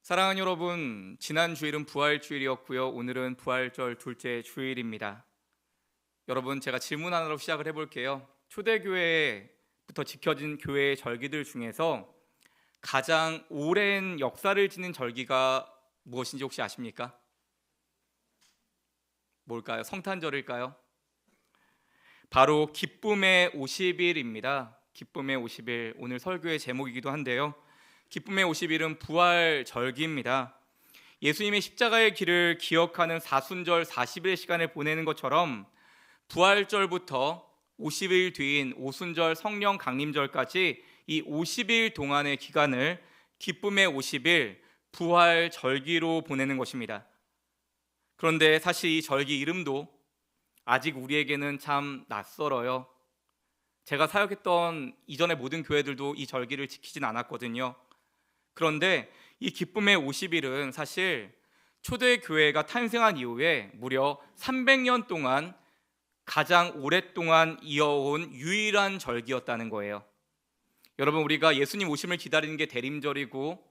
사랑하는 여러분, 지난 주일은 부활주일이었고요. 오늘은 부활절 둘째 주일입니다. 여러분, 제가 질문 하나로 시작을 해볼게요. 초대교회부터 지켜진 교회의 절기들 중에서 가장 오랜 역사를 지닌 절기가 무엇인지 혹시 아십니까? 뭘까요? 성탄절일까요? 바로 기쁨의 50일입니다. 기쁨의 50일, 오늘 설교의 제목이기도 한데요. 기쁨의 50일은 부활절기입니다. 예수님의 십자가의 길을 기억하는 사순절 40일 시간을 보내는 것처럼 부활절부터 50일 뒤인 오순절 성령 강림절까지 이 50일 동안의 기간을 기쁨의 50일 부활절기로 보내는 것입니다. 그런데 사실 이 절기 이름도 아직 우리에게는 참 낯설어요. 제가 사역했던 이전의 모든 교회들도 이 절기를 지키진 않았거든요. 그런데 이 기쁨의 50일은 사실 초대교회가 탄생한 이후에 무려 300년 동안 가장 오랫동안 이어온 유일한 절기였다는 거예요. 여러분, 우리가 예수님 오심을 기다리는 게 대림절이고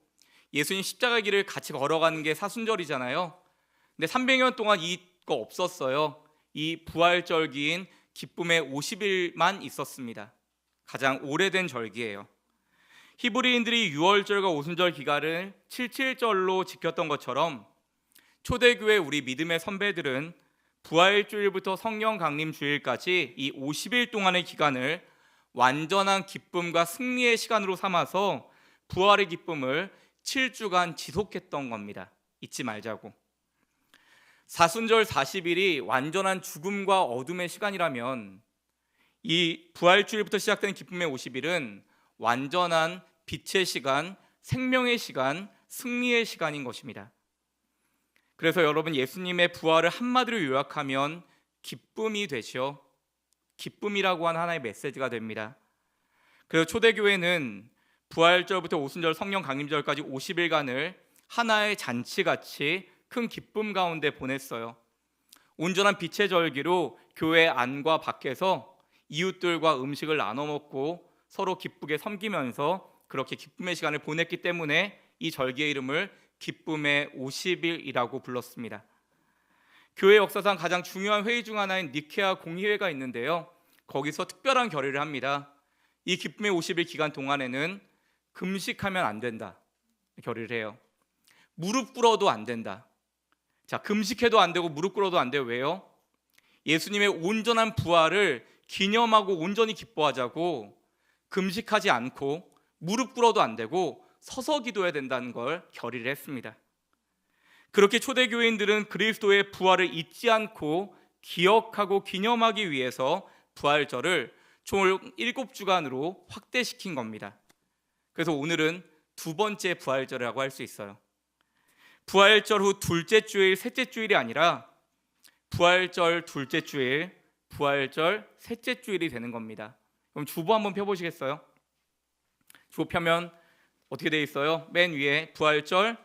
예수님 십자가 길을 같이 걸어가는 게 사순절이잖아요. 근데 300년 동안 이거 없었어요. 이 부활절기인 기쁨의 50일만 있었습니다. 가장 오래된 절기예요. 히브리인들이 유월절과 오순절 기간을 77절로 지켰던 것처럼 초대교회 우리 믿음의 선배들은 부활주일부터 성령 강림 주일까지 이 50일 동안의 기간을 완전한 기쁨과 승리의 시간으로 삼아서 부활의 기쁨을 7주간 지속했던 겁니다. 잊지 말자고. 사순절 40일이 완전한 죽음과 어둠의 시간이라면 이 부활주일부터 시작되는 기쁨의 50일은 완전한 빛의 시간, 생명의 시간, 승리의 시간인 것입니다. 그래서 여러분, 예수님의 부활을 한마디로 요약하면 기쁨이 되죠. 기쁨이라고 하는 하나의 메시지가 됩니다. 그래서 초대교회는 부활절부터 오순절 성령 강림절까지 50일간을 하나의 잔치같이 큰 기쁨 가운데 보냈어요. 온전한 빛의 절기로 교회 안과 밖에서 이웃들과 음식을 나눠 먹고 서로 기쁘게 섬기면서 그렇게 기쁨의 시간을 보냈기 때문에 이 절기의 이름을 기쁨의 50일이라고 불렀습니다. 교회 역사상 가장 중요한 회의 중 하나인 니케아 공의회가 있는데요. 거기서 특별한 결의를 합니다. 이 기쁨의 50일 기간 동안에는 금식하면 안 된다. 결의를 해요. 무릎 꿇어도 안 된다. 자, 금식해도 안 되고 무릎 꿇어도 안 돼요. 왜요? 예수님의 온전한 부활을 기념하고 온전히 기뻐하자고 금식하지 않고 무릎 꿇어도 안 되고 서서 기도해야 된다는 걸 결의를 했습니다. 그렇게 초대교인들은 그리스도의 부활을 잊지 않고 기억하고 기념하기 위해서 부활절을 총 7주간으로 확대시킨 겁니다. 그래서 오늘은 두 번째 부활절이라고 할 수 있어요. 부활절 후 둘째 주일, 셋째 주일이 아니라 부활절 둘째 주일, 부활절 셋째 주일이 되는 겁니다. 그럼 주보 한번 펴보시겠어요? 주보 펴면 어떻게 되어 있어요? 맨 위에 부활절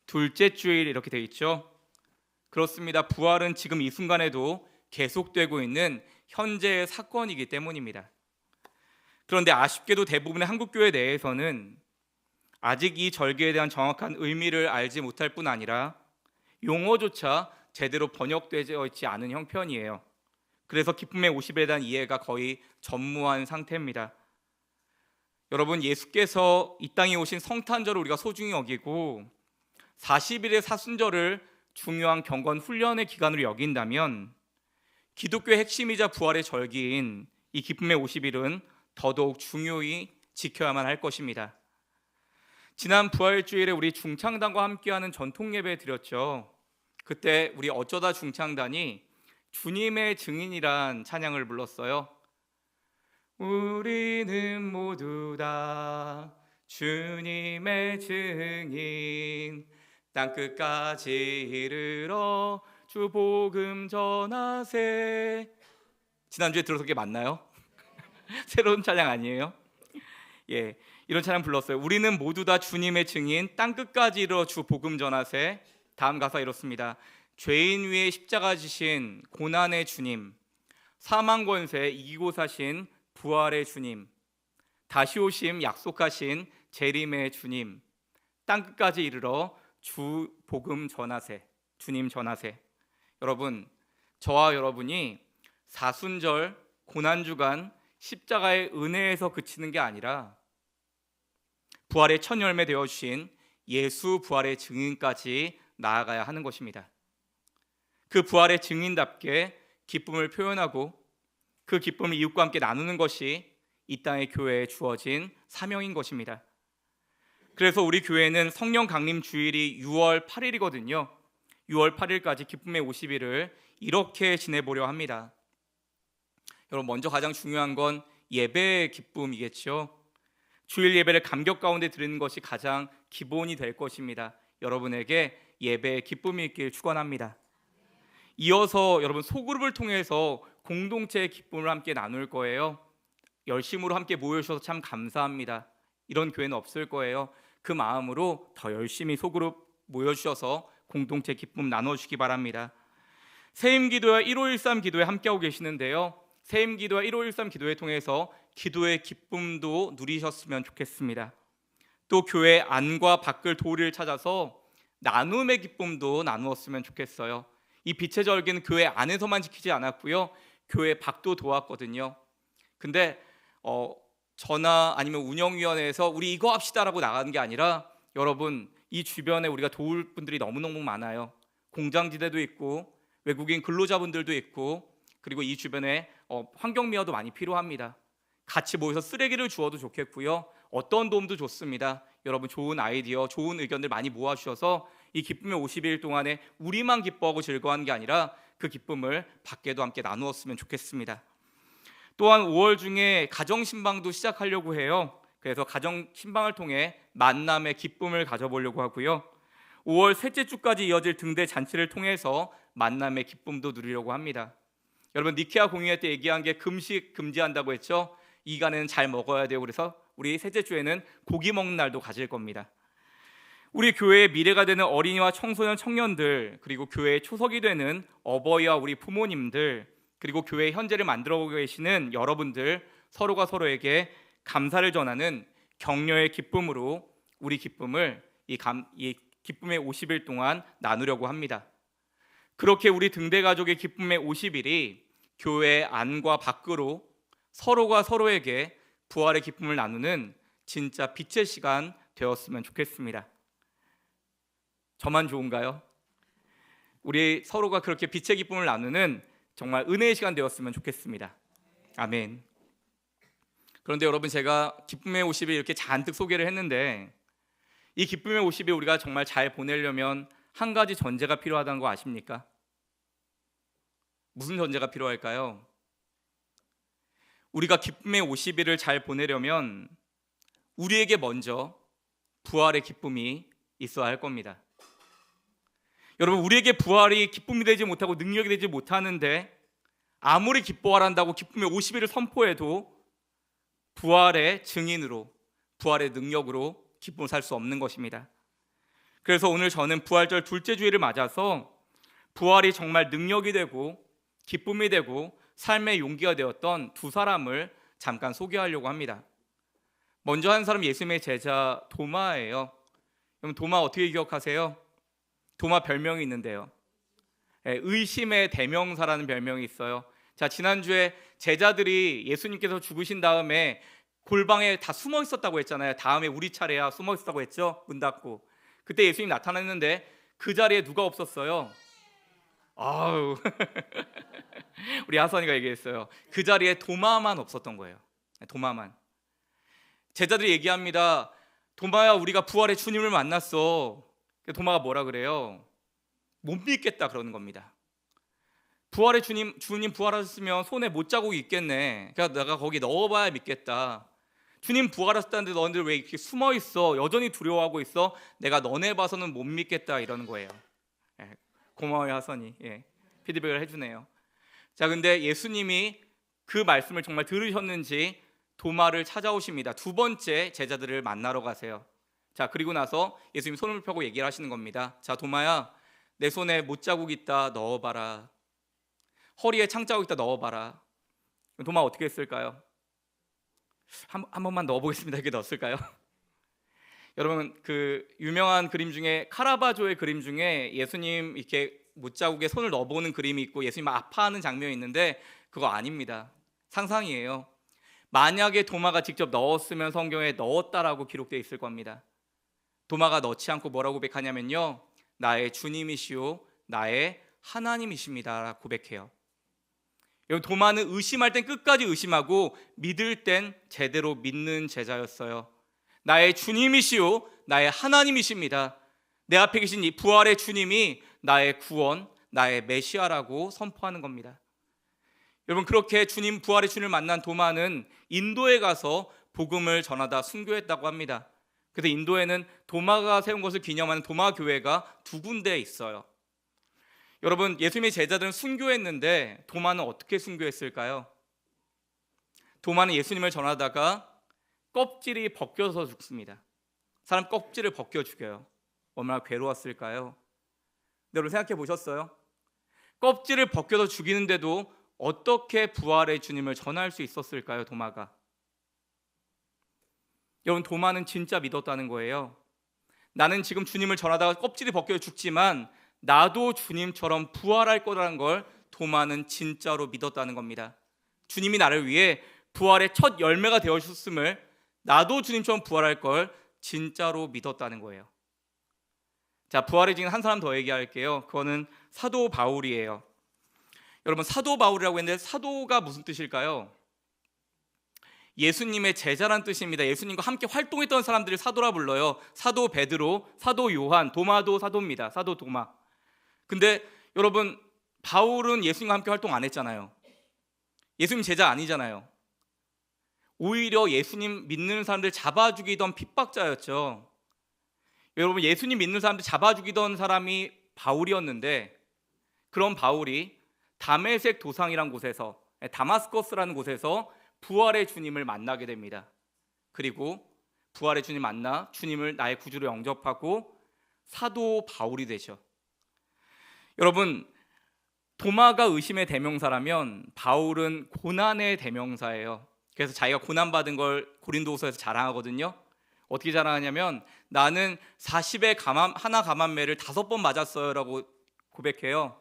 둘째 주일 이렇게 되어 있죠. 그렇습니다. 부활은 지금 이 순간에도 계속되고 있는 현재의 사건이기 때문입니다. 그런데 아쉽게도 대부분의 한국교회 내에서는 아직 이 절기에 대한 정확한 의미를 알지 못할 뿐 아니라 용어조차 제대로 번역되어 있지 않은 형편이에요. 그래서 기쁨의 50일에 대한 이해가 거의 전무한 상태입니다. 여러분, 예수께서 이 땅에 오신 성탄절을 우리가 소중히 여기고 40일의 사순절을 중요한 경건 훈련의 기간으로 여긴다면 기독교의 핵심이자 부활의 절기인 이 기쁨의 50일은 더더욱 중요히 지켜야만 할 것입니다. 지난 부활주일에 우리 중창단과 함께하는 전통 예배 드렸죠. 그때 우리 어쩌다 중창단이 주님의 증인이란 찬양을 불렀어요. 우리는 모두 다 주님의 증인, 땅끝까지 이르러 주 복음 전하세. 지난주에 들어서 게 맞나요? 새로운 찬양 아니에요? 예, 이런 찬양 불렀어요. 우리는 모두 다 주님의 증인, 땅끝까지 이르러 주 복음 전하세. 다음 가사 이렇습니다. 죄인 위에 십자가 지신 고난의 주님, 사망 권세 이기고 사신 부활의 주님, 다시 오심 약속하신 재림의 주님, 땅끝까지 이르러 주 복음 전하세, 주님 전하세. 여러분, 저와 여러분이 사순절 고난주간 십자가의 은혜에서 그치는 게 아니라 부활의 첫 열매 되어 주신 예수 부활의 증인까지 나아가야 하는 것입니다. 그 부활의 증인답게 기쁨을 표현하고 그 기쁨을 이웃과 함께 나누는 것이 이 땅의 교회에 주어진 사명인 것입니다. 그래서 우리 교회는 성령 강림 주일이 6월 8일이거든요. 6월 8일까지 기쁨의 50일을 이렇게 지내보려 합니다. 여러분, 먼저 가장 중요한 건 예배의 기쁨이겠죠. 주일 예배를 감격 가운데 드리는 것이 가장 기본이 될 것입니다. 여러분에게 예배의 기쁨이 있길 축원합니다. 이어서 여러분, 소그룹을 통해서 공동체의 기쁨을 함께 나눌 거예요. 열심으로 함께 모여주셔서 참 감사합니다. 이런 교회는 없을 거예요. 그 마음으로 더 열심히 소그룹 모여주셔서 공동체 기쁨 나눠주시기 바랍니다. 새임기도와 1513 기도에 함께하고 계시는데요, 새임기도와 1513 기도회 통해서 기도의 기쁨도 누리셨으면 좋겠습니다. 또 교회 안과 밖을 도리를 찾아서 나눔의 기쁨도 나누었으면 좋겠어요. 이 빛의 절기는 교회 안에서만 지키지 않았고요, 교회 밖도 도왔거든요. 근데 저나 아니면 운영위원회에서 우리 이거 합시다라고 나가는 게 아니라, 여러분, 이 주변에 우리가 도울 분들이 너무너무 많아요. 공장지대도 있고 외국인 근로자분들도 있고, 그리고 이 주변에 환경미화도 많이 필요합니다. 같이 모여서 쓰레기를 주워도 좋겠고요, 어떤 도움도 좋습니다. 여러분, 좋은 아이디어, 좋은 의견들 많이 모아주셔서 이 기쁨의 50일 동안에 우리만 기뻐하고 즐거워하는 게 아니라 그 기쁨을 밖에도 함께 나누었으면 좋겠습니다. 또한 5월 중에 가정신방도 시작하려고 해요. 그래서 가정신방을 통해 만남의 기쁨을 가져보려고 하고요, 5월 셋째 주까지 이어질 등대 잔치를 통해서 만남의 기쁨도 누리려고 합니다. 여러분, 니케아 공의회 때 얘기한 게 금식 금지한다고 했죠. 이 기간에는 잘 먹어야 돼요. 그래서 우리 셋째 주에는 고기 먹는 날도 가질 겁니다. 우리 교회의 미래가 되는 어린이와 청소년 청년들, 그리고 교회의 초석이 되는 어버이와 우리 부모님들, 그리고 교회의 현재를 만들어오고 계시는 여러분들, 서로가 서로에게 감사를 전하는 격려의 기쁨으로 우리 기쁨을 이 기쁨의 50일 동안 나누려고 합니다. 그렇게 우리 등대 가족의 기쁨의 50일이 교회 안과 밖으로 서로가 서로에게 부활의 기쁨을 나누는 진짜 빛의 시간 되었으면 좋겠습니다. 저만 좋은가요? 우리 서로가 그렇게 빛의 기쁨을 나누는 정말 은혜의 시간 되었으면 좋겠습니다. 아멘. 그런데 여러분, 제가 기쁨의 50일 이렇게 잔뜩 소개를 했는데, 이 기쁨의 50일 우리가 정말 잘 보내려면 한 가지 전제가 필요하다는 거 아십니까? 무슨 전제가 필요할까요? 우리가 기쁨의 50일을 잘 보내려면 우리에게 먼저 부활의 기쁨이 있어야 할 겁니다. 여러분, 우리에게 부활이 기쁨이 되지 못하고 능력이 되지 못하는데 아무리 기뻐하란다고 기쁨의 50일을 선포해도 부활의 증인으로, 부활의 능력으로 기쁨을 살 수 없는 것입니다. 그래서 오늘 저는 부활절 둘째 주일을 맞아서 부활이 정말 능력이 되고 기쁨이 되고 삶의 용기가 되었던 두 사람을 잠깐 소개하려고 합니다. 먼저 한 사람, 예수님의 제자 도마예요. 그럼 도마 어떻게 기억하세요? 도마 별명이 있는데요, 의심의 대명사라는 별명이 있어요. 자, 지난주에 제자들이 예수님께서 죽으신 다음에 골방에 다 숨어 있었다고 했잖아요. 다음에 우리 차례야 숨어 있었다고 했죠. 문 닫고. 그때 예수님 나타났는데 그 자리에 누가 없었어요? 아우 우리 하선이가 얘기했어요. 그 자리에 도마만 없었던 거예요. 도마만. 제자들이 얘기합니다. 도마야, 우리가 부활의 주님을 만났어. 도마가 뭐라 그래요? 못 믿겠다 그러는 겁니다. 부활의 주님 부활하셨으면 손에 못자국이 있겠네. 그러니까 내가 거기 넣어봐야 믿겠다. 주님 부활하셨다는데 너희들 왜 이렇게 숨어 있어? 여전히 두려워하고 있어? 내가 너네 봐서는 못 믿겠다 이러는 거예요. 고마워요, 하선이. 피드백을 해주네요. 자, 근데 예수님이 그 말씀을 정말 들으셨는지 도마를 찾아오십니다. 두 번째 제자들을 만나러 가세요. 자, 그리고 나서 예수님이 손을 펴고 얘기를 하시는 겁니다. 자, 도마야, 내 손에 못자국 있다, 넣어봐라. 허리에 창자국 있다, 넣어봐라. 도마 어떻게 했을까요? 한 번만 넣어보겠습니다. 이렇게 넣었을까요? 여러분 그 유명한 그림 중에 카라바조의 그림 중에 예수님 이렇게 못자국에 손을 넣어보는 그림이 있고 예수님 아파하는 장면이 있는데 그거 아닙니다. 상상이에요. 만약에 도마가 직접 넣었으면 성경에 넣었다라고 기록되어 있을 겁니다. 도마가 넣지 않고 뭐라고 고백하냐면요, 나의 주님이시오 나의 하나님이십니다 고백해요. 여러분 도마는 의심할 땐 끝까지 의심하고 믿을 땐 제대로 믿는 제자였어요. 나의 주님이시오 나의 하나님이십니다. 내 앞에 계신 이 부활의 주님이 나의 구원, 나의 메시아라고 선포하는 겁니다. 여러분 그렇게 주님 부활의 주님을 만난 도마는 인도에 가서 복음을 전하다 순교했다고 합니다. 그래서 인도에는 도마가 세운 것을 기념하는 도마 교회가 2군데 있어요. 여러분 예수님의 제자들은 순교했는데 도마는 어떻게 순교했을까요? 도마는 예수님을 전하다가 껍질이 벗겨서 죽습니다. 사람 껍질을 벗겨 죽여요. 얼마나 괴로웠을까요? 여러분 생각해 보셨어요? 껍질을 벗겨서 죽이는데도 어떻게 부활의 주님을 전할 수 있었을까요? 도마가. 여러분 도마는 진짜 믿었다는 거예요. 나는 지금 주님을 전하다가 껍질이 벗겨 죽지만 나도 주님처럼 부활할 거라는 걸 도마는 진짜로 믿었다는 겁니다. 주님이 나를 위해 부활의 첫 열매가 되어주셨음을 나도 주님처럼 부활할 걸 진짜로 믿었다는 거예요. 자, 부활의 증인 한 사람 더 얘기할게요. 그거는 사도 바울이에요. 여러분 사도 바울이라고 했는데 사도가 무슨 뜻일까요? 예수님의 제자란 뜻입니다. 예수님과 함께 활동했던 사람들을 사도라 불러요. 사도 베드로, 사도 요한, 도마도 사도입니다. 사도 도마. 근데 여러분 바울은 예수님과 함께 활동 안 했잖아요. 예수님 제자 아니잖아요. 오히려 예수님 믿는 사람들 잡아 죽이던 핍박자였죠. 여러분 예수님 믿는 사람들 잡아 죽이던 사람이 바울이었는데 그런 바울이 다메섹 도상이란 곳에서, 다마스커스라는 곳에서 부활의 주님을 만나게 됩니다. 그리고 부활의 주님 만나 주님을 나의 구주로 영접하고 사도 바울이 되죠. 여러분 도마가 의심의 대명사라면 바울은 고난의 대명사예요. 그래서 자기가 고난받은 걸 고린도후서에서 자랑하거든요. 어떻게 자랑하냐면 나는 40의 하나 감암매를 5번 맞았어요 라고 고백해요.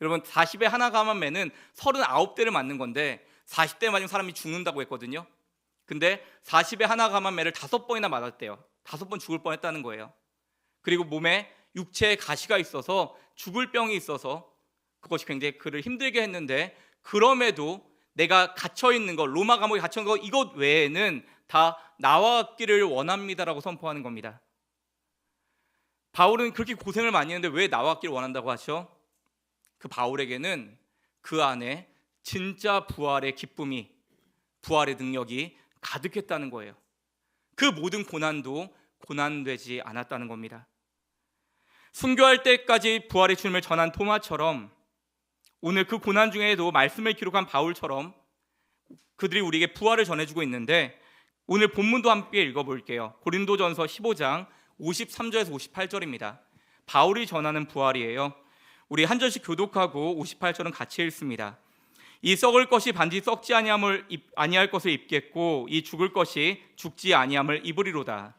여러분 40의 하나 감암매는 39대를 맞는 건데 40대 맞은 사람이 죽는다고 했거든요. 근데 40의 하나 감암매를 5번이나 맞았대요. 5번 죽을 뻔했다는 거예요. 그리고 몸에 육체에 가시가 있어서 죽을 병이 있어서 그것이 굉장히 그를 힘들게 했는데 그럼에도 내가 갇혀있는 것, 로마 감옥에 갇혀있는 것 이것 외에는 다 나왔기를 원합니다라고 선포하는 겁니다. 바울은 그렇게 고생을 많이 했는데 왜 나왔기를 원한다고 하죠? 그 바울에게는 그 안에 진짜 부활의 기쁨이, 부활의 능력이 가득했다는 거예요. 그 모든 고난도 고난되지 않았다는 겁니다. 순교할 때까지 부활의 주님을 전한 도마처럼 오늘 그 고난 중에도 말씀을 기록한 바울처럼 그들이 우리에게 부활을 전해주고 있는데 오늘 본문도 함께 읽어볼게요. 고린도전서 15장 53절에서 58절입니다. 바울이 전하는 부활이에요. 우리 한 절씩 교독하고 58절은 같이 읽습니다. 이 썩을 것이 반드시 썩지 아니할 것을 입겠고 이 죽을 것이 죽지 아니함을 입으리로다.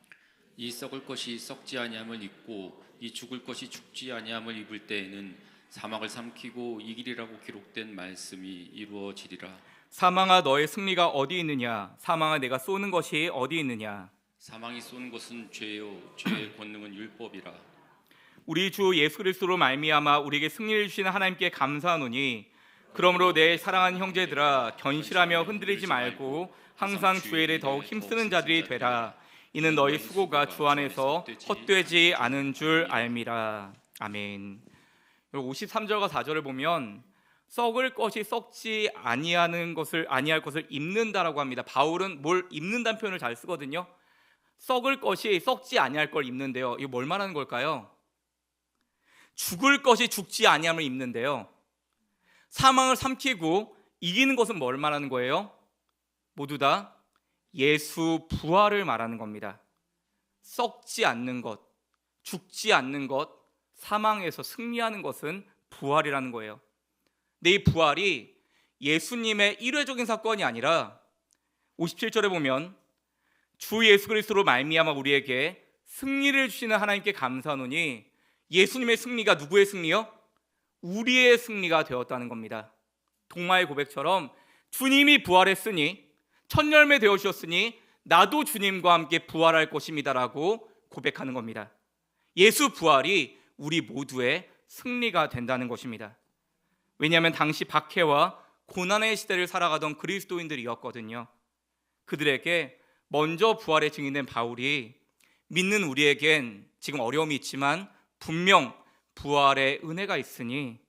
이 썩을 것이 썩지 아니함을 입고 이 죽을 것이 죽지 아니함을 입을 때에는 사망을 삼키고 이기리라고 기록된 말씀이 이루어지리라. 사망아 너의 승리가 어디 있느냐? 사망아 내가 쏘는 것이 어디 있느냐? 사망이 쏘는 것은 죄요 죄의 권능은 율법이라. 우리 주 예수 그리스도로 말미암아 우리에게 승리를 주시는 하나님께 감사하노니 그러므로 내 사랑하는 형제들아 견실하며 흔들리지 말고 항상 주의 일에 더욱 힘쓰는 자들이 되라. 이는 너희 수고가 주 안에서 헛되지 않은 줄 알미라. 아멘. 53절과 4절을 보면 썩을 것이 썩지 아니할 것을 입는다라고 합니다. 바울은 뭘 입는다는 표현을 잘 쓰거든요. 썩을 것이 썩지 아니할 걸 입는데요. 이거 뭘 말하는 걸까요? 죽을 것이 죽지 아니함을 입는데요. 사망을 삼키고 이기는 것은 뭘 말하는 거예요? 모두 다 예수 부활을 말하는 겁니다. 썩지 않는 것, 죽지 않는 것, 사망에서 승리하는 것은 부활이라는 거예요. 근데 이 부활이 예수님의 일회적인 사건이 아니라 57절에 보면 주 예수 그리스도로 말미암아 우리에게 승리를 주시는 하나님께 감사하노니 예수님의 승리가 누구의 승리요? 우리의 승리가 되었다는 겁니다. 동마의 고백처럼 주님이 부활했으니 첫 열매 되어 주셨으니 나도 주님과 함께 부활할 것입니다라고 고백하는 겁니다. 예수 부활이 우리 모두의 승리가 된다는 것입니다. 왜냐하면 당시 박해와 고난의 시대를 살아가던 그리스도인들이었거든요. 그들에게 먼저 부활의 증인된 바울이 믿는 우리에겐 지금 어려움이 있지만 분명 부활의 은혜가 있으니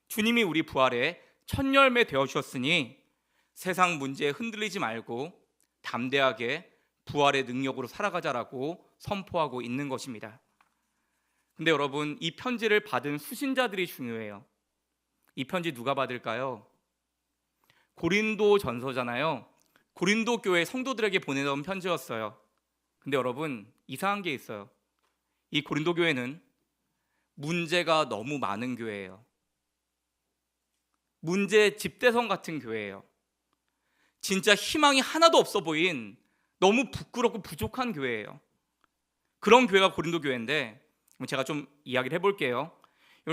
주님이 우리 부활의 첫 열매 되어 주셨으니 세상 문제에 흔들리지 말고 담대하게 부활의 능력으로 살아가자라고 선포하고 있는 것입니다. 근데 여러분, 이 편지를 받은 수신자들이 중요해요. 이 편지 누가 받을까요? 고린도 전서잖아요. 고린도 교회 성도들에게 보내던 편지였어요. 근데 여러분, 이상한 게 있어요. 이 고린도 교회는 문제가 너무 많은 교회예요. 문제 집대성 같은 교회예요. 진짜 희망이 하나도 없어 보인 너무 부끄럽고 부족한 교회예요. 그런 교회가 고린도 교회인데 제가 좀 이야기를 해볼게요.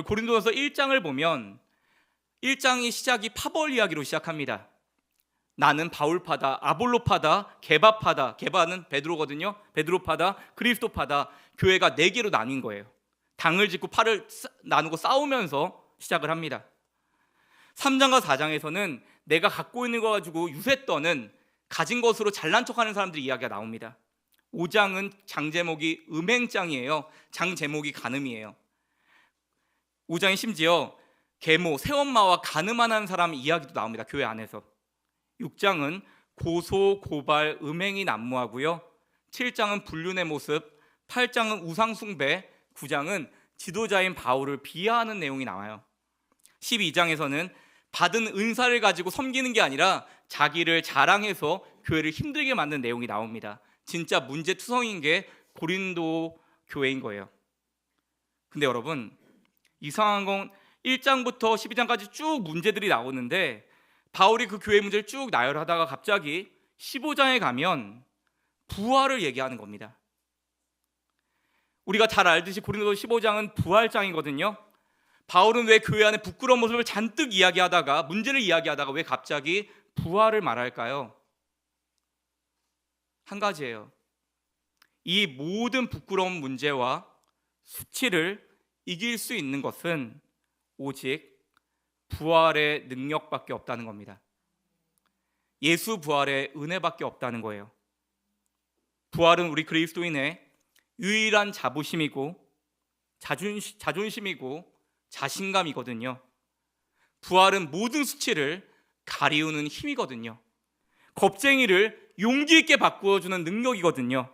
고린도전서 1장을 보면 1장이 시작이 파벌 이야기로 시작합니다. 나는 바울파다, 아볼로파다, 게바파다. 게바는 베드로거든요. 베드로파다, 그리스도파다. 교회가 4개로 나뉜 거예요. 당을 짓고 팔을 나누고 싸우면서 시작을 합니다. 3장과 4장에서는 내가 갖고 있는 거 가지고 유세 떠는 가진 것으로 잘난 척하는 사람들이 이야기가 나옵니다. 5장은 장 제목이 음행장이에요. 장 제목이 간음이에요. 5장이 심지어 계모, 새엄마와 가늠하는 사람 이야기도 나옵니다. 교회 안에서. 6장은 고소, 고발, 음행이 난무하고요. 7장은 불륜의 모습, 8장은 우상숭배, 9장은 지도자인 바울을 비하하는 내용이 나와요. 12장에서는 받은 은사를 가지고 섬기는 게 아니라 자기를 자랑해서 교회를 힘들게 만든 내용이 나옵니다. 진짜 문제투성인 게 고린도 교회인 거예요. 근데 여러분, 이상한 건 1장부터 12장까지 쭉 문제들이 나오는데 바울이 그 교회 문제를 쭉 나열하다가 갑자기 15장에 가면 부활을 얘기하는 겁니다. 우리가 잘 알듯이 고린도서 15장은 부활장이거든요. 바울은 왜 교회 안에 부끄러운 모습을 잔뜩 이야기하다가 문제를 이야기하다가 왜 갑자기 부활을 말할까요? 한 가지예요. 이 모든 부끄러운 문제와 수치를 이길 수 있는 것은 오직 부활의 능력밖에 없다는 겁니다. 예수 부활의 은혜밖에 없다는 거예요. 부활은 우리 그리스도인의 유일한 자부심이고 자존심이고 자신감이거든요. 부활은 모든 수치를 가리우는 힘이거든요. 겁쟁이를 용기 있게 바꾸어주는 능력이거든요.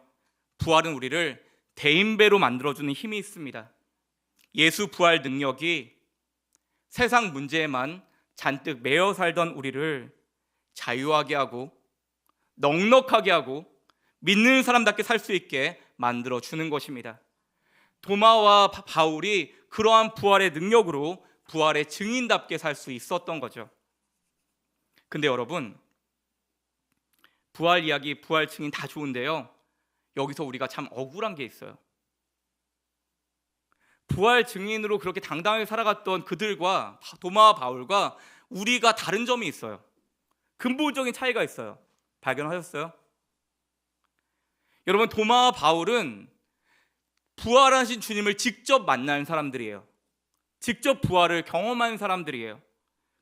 부활은 우리를 대인배로 만들어주는 힘이 있습니다. 예수 부활 능력이 세상 문제에만 잔뜩 매여 살던 우리를 자유하게 하고 넉넉하게 하고 믿는 사람답게 살 수 있게 만들어주는 것입니다. 도마와 바울이 그러한 부활의 능력으로 부활의 증인답게 살 수 있었던 거죠. 근데 여러분, 부활 이야기, 부활 증인 다 좋은데요. 여기서 우리가 참 억울한 게 있어요. 부활 증인으로 그렇게 당당하게 살아갔던 그들과 도마와 바울과 우리가 다른 점이 있어요. 근본적인 차이가 있어요. 발견하셨어요? 여러분, 도마와 바울은 부활하신 주님을 직접 만난 사람들이에요. 직접 부활을 경험한 사람들이에요.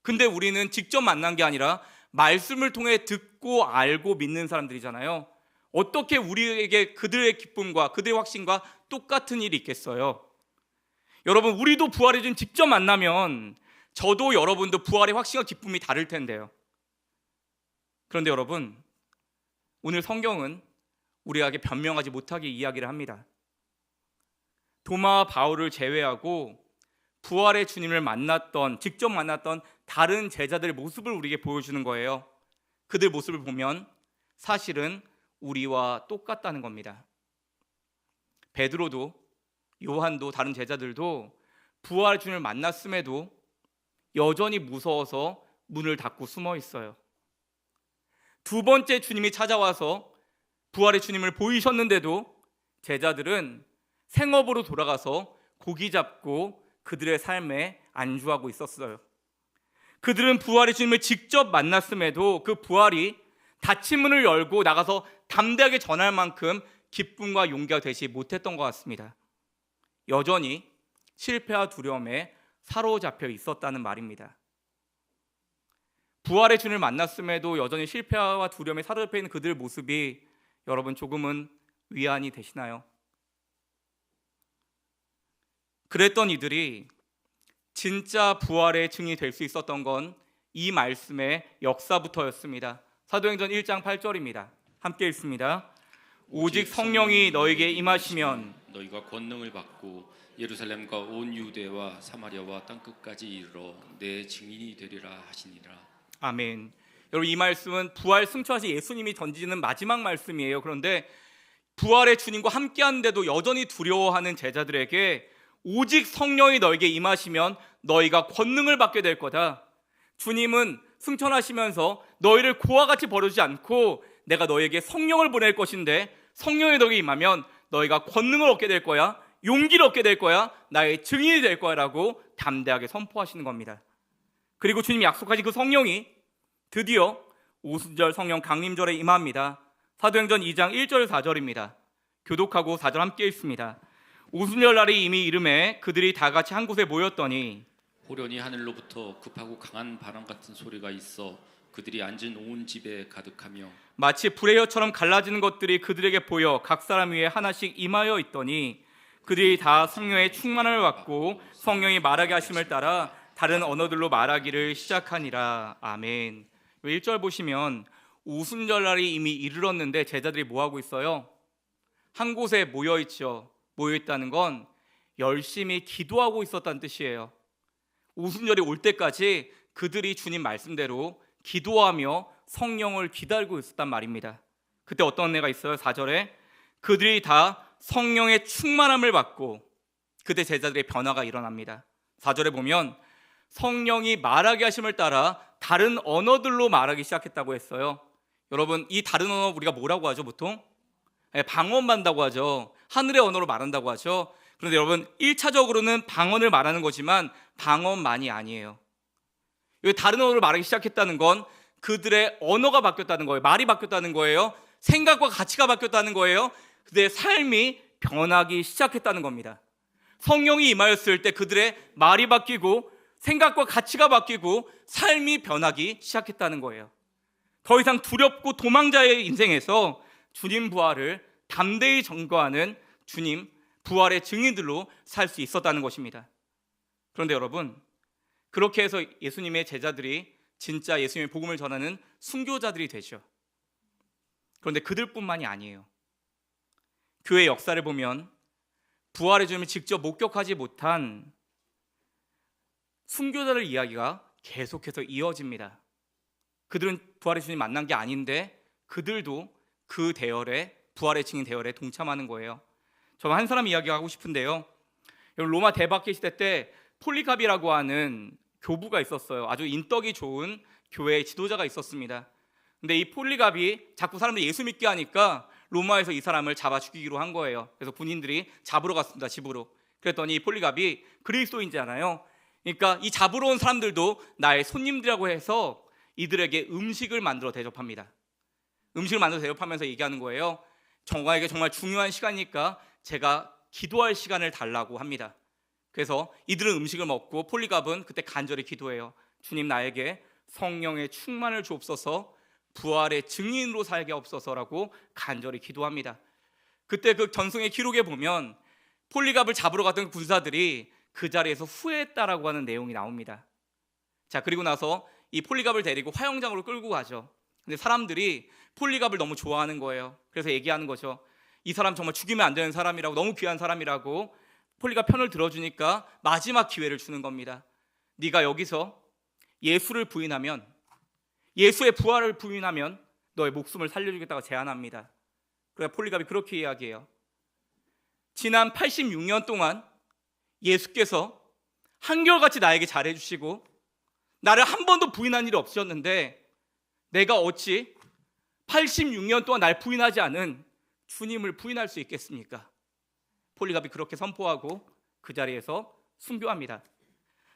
근데 우리는 직접 만난 게 아니라 말씀을 통해 듣고 알고 믿는 사람들이잖아요. 어떻게 우리에게 그들의 기쁨과 그들의 확신과 똑같은 일이 있겠어요? 여러분, 우리도 부활의 주님 직접 만나면 저도 여러분도 부활의 확신과 기쁨이 다를 텐데요. 그런데 여러분, 오늘 성경은 우리에게 변명하지 못하게 이야기를 합니다. 도마와 바울을 제외하고 부활의 주님을 직접 만났던 다른 제자들의 모습을 우리에게 보여주는 거예요. 그들 모습을 보면 사실은 우리와 똑같다는 겁니다. 베드로도 요한도 다른 제자들도 부활의 주님을 만났음에도 여전히 무서워서 문을 닫고 숨어 있어요. 두 번째 주님이 찾아와서 부활의 주님을 보이셨는데도 제자들은 생업으로 돌아가서 고기 잡고 그들의 삶에 안주하고 있었어요. 그들은 부활의 주님을 직접 만났음에도 그 부활이 닫힌 문을 열고 나가서 담대하게 전할 만큼 기쁨과 용기가 되지 못했던 것 같습니다. 여전히 실패와 두려움에 사로잡혀 있었다는 말입니다. 부활의 주님을 만났음에도 여전히 실패와 두려움에 사로잡혀 있는 그들의 모습이 여러분 조금은 위안이 되시나요? 그랬던 이들이 진짜 부활의 증인이 될 수 있었던 건 이 말씀의 역사부터였습니다. 사도행전 1장 8절입니다. 함께 읽습니다. 오직 성령이 너에게 임하시면 너희가 권능을 받고 예루살렘과 온 유대와 사마리아와 땅끝까지 이르러 내 증인이 되리라 하시니라. 아멘. 여러분, 이 말씀은 부활 승천하신 예수님이 던지는 마지막 말씀이에요. 그런데 부활의 주님과 함께하는데도 여전히 두려워하는 제자들에게 오직 성령이 너에게 임하시면 너희가 권능을 받게 될 거다. 주님은 승천하시면서 너희를 고와 같이 버리지 않고 내가 너에게 성령을 보낼 것인데 성령이 너에게 임하면 너희가 권능을 얻게 될 거야, 용기를 얻게 될 거야, 나의 증인이 될 거야 라고 담대하게 선포하시는 겁니다. 그리고 주님이 약속하신 그 성령이 드디어 오순절 성령 강림절에 임합니다. 사도행전 2장 1절 4절입니다. 교독하고 4절 함께 읽습니다. 오순절 날이 이미 이름에 그들이 다 같이 한 곳에 모였더니 호련히 하늘로부터 급하고 강한 바람 같은 소리가 있어 그들이 앉은 온 집에 가득하며 마치 불의 혀처럼 갈라지는 것들이 그들에게 보여 각 사람 위에 하나씩 임하여 있더니 그들이 다 성령의 충만을 받고 성령이 말하게 하심을 따라 다른 언어들로 말하기를 시작하니라. 아멘. 1절 보시면 오순절 날이 이미 이르렀는데 제자들이 뭐 하고 있어요? 한 곳에 모여 있죠. 모여 있다는 건 열심히 기도하고 있었다는 뜻이에요. 오순절이 올 때까지 그들이 주님 말씀대로 기도하며 성령을 기다리고 있었단 말입니다. 그때 어떤 애가 있어요? 4절에 그들이 다 성령의 충만함을 받고 그때 제자들의 변화가 일어납니다. 4절에 보면 성령이 말하게 하심을 따라 다른 언어들로 말하기 시작했다고 했어요. 여러분, 이 다른 언어 우리가 뭐라고 하죠? 보통 방언한다고 하죠. 하늘의 언어로 말한다고 하죠. 그런데 여러분, 1차적으로는 방언을 말하는 거지만 방언만이 아니에요. 여기 다른 언어를 말하기 시작했다는 건 그들의 언어가 바뀌었다는 거예요. 말이 바뀌었다는 거예요. 생각과 가치가 바뀌었다는 거예요. 그들의 삶이 변하기 시작했다는 겁니다. 성령이 임하였을 때 그들의 말이 바뀌고 생각과 가치가 바뀌고 삶이 변하기 시작했다는 거예요. 더 이상 두렵고 도망자의 인생에서 주님 부활을 담대히 전거하는 주님 부활의 증인들로 살 수 있었다는 것입니다. 그런데 여러분, 그렇게 해서 예수님의 제자들이 진짜 예수님의 복음을 전하는 순교자들이 되죠. 그런데 그들뿐만이 아니에요. 교회 역사를 보면 부활의 주님을 직접 목격하지 못한 순교자들 이야기가 계속해서 이어집니다. 그들은 부활의 주님 만난 게 아닌데 그들도 그 대열에, 부활의 증인 대열에 동참하는 거예요. 저 한 사람 이야기하고 싶은데요. 로마 대박해 시대 때 폴리갑이라고 하는 교부가 있었어요. 아주 인덕이 좋은 교회의 지도자가 있었습니다. 근데 이 폴리갑이 자꾸 사람들이 예수 믿게 하니까 로마에서 이 사람을 잡아 죽이기로 한 거예요. 그래서 군인들이 잡으러 갔습니다. 집으로. 그랬더니 이 폴리갑이 그리스도인이잖아요. 그러니까 이 잡으러 온 사람들도 나의 손님들이라고 해서 이들에게 음식을 만들어 대접합니다. 음식을 만들어 대접하면서 얘기하는 거예요. 정말에게 정말 중요한 시간이니까 제가 기도할 시간을 달라고 합니다. 그래서 이들은 음식을 먹고 폴리갑은 그때 간절히 기도해요. 주님, 나에게 성령의 충만을 주옵소서, 부활의 증인으로 살게 없어서라고 간절히 기도합니다. 그때 그 전승의 기록에 보면 폴리갑을 잡으러 갔던 군사들이 그 자리에서 후회했다라고 하는 내용이 나옵니다. 자, 그리고 나서 이 폴리갑을 데리고 화영장으로 끌고 가죠. 근데 사람들이 폴리갑을 너무 좋아하는 거예요. 그래서 얘기하는 거죠. 이 사람 정말 죽이면 안 되는 사람이라고, 너무 귀한 사람이라고. 폴리갑 편을 들어주니까 마지막 기회를 주는 겁니다. 네가 여기서 예수를 부인하면, 예수의 부활을 부인하면 너의 목숨을 살려주겠다고 제안합니다. 그래서 폴리갑이 그렇게 이야기해요. 지난 86년 동안 예수께서 한결같이 나에게 잘해주시고 나를 한 번도 부인한 일이 없으셨는데 내가 어찌 86년 동안 날 부인하지 않은 주님을 부인할 수 있겠습니까? 폴리갑이 그렇게 선포하고 그 자리에서 순교합니다.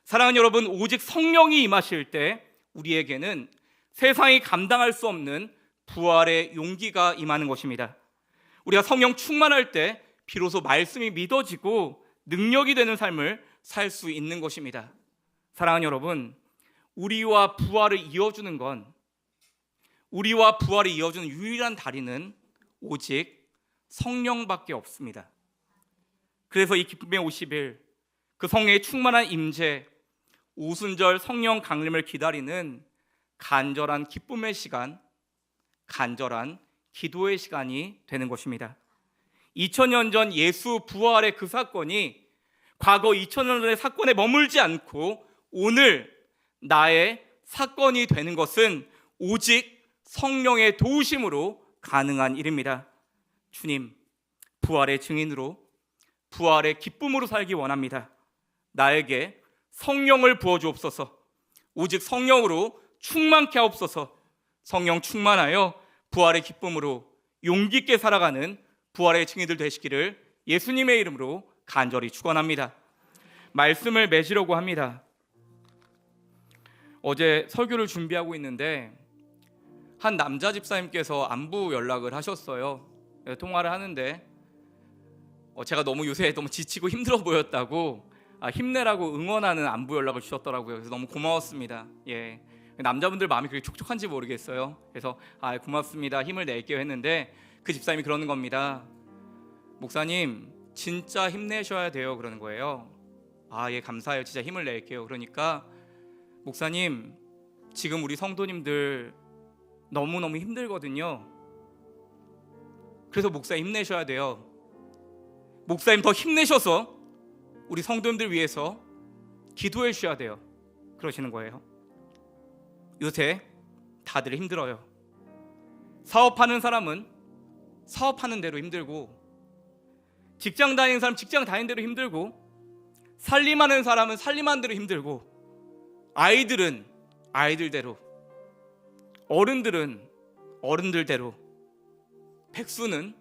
사랑하는 여러분, 오직 성령이 임하실 때 우리에게는 세상이 감당할 수 없는 부활의 용기가 임하는 것입니다. 우리가 성령 충만할 때 비로소 말씀이 믿어지고 능력이 되는 삶을 살 수 있는 것입니다. 사랑하는 여러분, 우리와 부활을 이어주는 유일한 다리는 오직 성령밖에 없습니다. 그래서 이 기쁨의 50일, 그 성령의 충만한 임재, 오순절 성령 강림을 기다리는 간절한 기쁨의 시간, 간절한 기도의 시간이 되는 것입니다. 2000년 전 예수 부활의 그 사건이 과거 2000년 전의 사건에 머물지 않고 오늘 나의 사건이 되는 것은 오직 성령의 도우심으로 가능한 일입니다. 주님, 부활의 증인으로, 부활의 기쁨으로 살기 원합니다. 나에게 성령을 부어주옵소서. 오직 성령으로 충만케 하옵소서. 성령 충만하여 부활의 기쁨으로 용기 있게 살아가는 부활의 증인들 되시기를 예수님의 이름으로 간절히 축원합니다. 말씀을 맺으려고 합니다. 어제 설교를 준비하고 있는데 한 남자 집사님께서 안부 연락을 하셨어요. 통화를 하는데 제가 요새 너무 지치고 힘들어 보였다고 힘내라고 응원하는 안부 연락을 주셨더라고요. 그래서 너무 고마웠습니다. 예, 남자분들 마음이 그렇게 촉촉한지 모르겠어요. 그래서 고맙습니다, 힘을 낼게요 했는데 그 집사님이 그러는 겁니다. 목사님, 진짜 힘내셔야 돼요. 그러는 거예요. 예, 감사해요. 진짜 힘을 낼게요. 그러니까 목사님, 지금 우리 성도님들 너무너무 힘들거든요. 그래서 목사님 힘내셔야 돼요. 목사님 더 힘내셔서 우리 성도님들 위해서 기도해 주셔야 돼요. 그러시는 거예요. 요새 다들 힘들어요. 사업하는 사람은 사업하는 대로 힘들고, 직장 다니는 사람 직장 다니는 대로 힘들고, 살림하는 사람은 살림하는 대로 힘들고, 아이들은 아이들대로, 어른들은 어른들대로, 백수는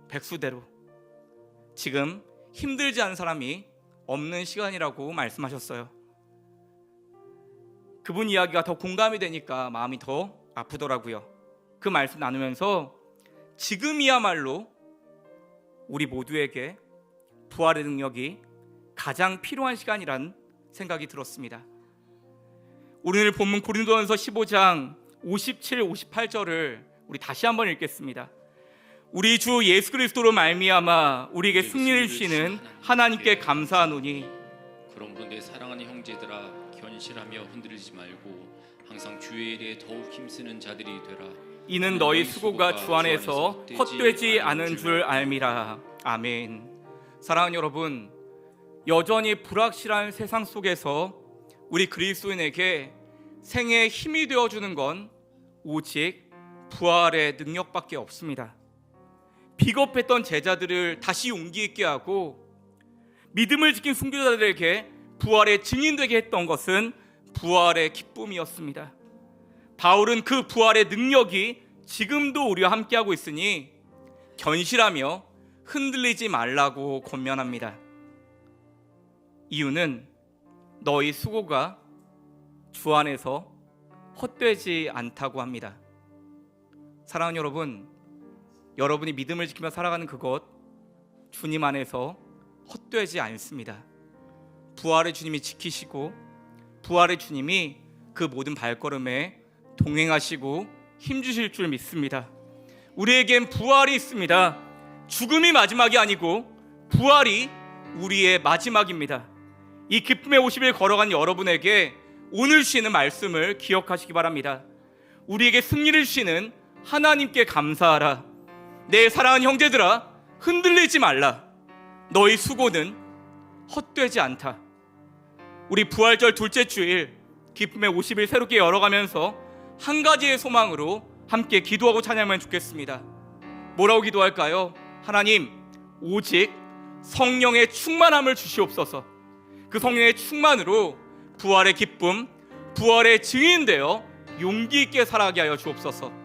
백수대로 지금 힘들지 않은 사람이 없는 시간이라고 말씀하셨어요. 그분 이야기가 더 공감이 되니까 마음이 더 아프더라고요. 그 말씀 나누면서 지금이야말로 우리 모두에게 부활의 능력이 가장 필요한 시간이란 생각이 들었습니다. 오늘 본문 고린도전서 15장 57, 58절을 우리 다시 한번 읽겠습니다. 우리 주 예수 그리스도로 말미암아 우리에게 승리를 주시는 하나님께 감사하노니, 그러므로 내 사랑하는 형제들아, 견실하며 흔들리지 말고 항상 주의 일에 더욱 힘쓰는 자들이 되라. 이는 너희 수고가 주 안에서 헛되지 않은 줄 알미라. 아멘. 사랑하는 여러분, 여전히 불확실한 세상 속에서 우리 그리스도인에게 생애의 힘이 되어주는 건 오직 부활의 능력밖에 없습니다. 비겁했던 제자들을 다시 용기 있게 하고 믿음을 지킨 순교자들에게 부활의 증인되게 했던 것은 부활의 기쁨이었습니다. 바울은 그 부활의 능력이 지금도 우리와 함께하고 있으니 견실하며 흔들리지 말라고 권면합니다. 이유는 너희 수고가 주 안에서 헛되지 않다고 합니다. 사랑하는 여러분, 여러분이 믿음을 지키며 살아가는 그것, 주님 안에서 헛되지 않습니다. 부활의 주님이 지키시고 부활의 주님이 그 모든 발걸음에 동행하시고 힘주실 줄 믿습니다. 우리에겐 부활이 있습니다. 죽음이 마지막이 아니고 부활이 우리의 마지막입니다. 이 기쁨의 50일 걸어간 여러분에게 오늘 주시는 말씀을 기억하시기 바랍니다. 우리에게 승리를 주시는 하나님께 감사하라. 내 사랑하는 형제들아, 흔들리지 말라. 너희 수고는 헛되지 않다. 우리 부활절 둘째 주일 기쁨의 50일 새롭게 열어가면서 한 가지의 소망으로 함께 기도하고 찬양하면 좋겠습니다. 뭐라고 기도할까요? 하나님, 오직 성령의 충만함을 주시옵소서. 그 성령의 충만으로 부활의 기쁨, 부활의 증인되어 용기 있게 살아가게 하여 주옵소서.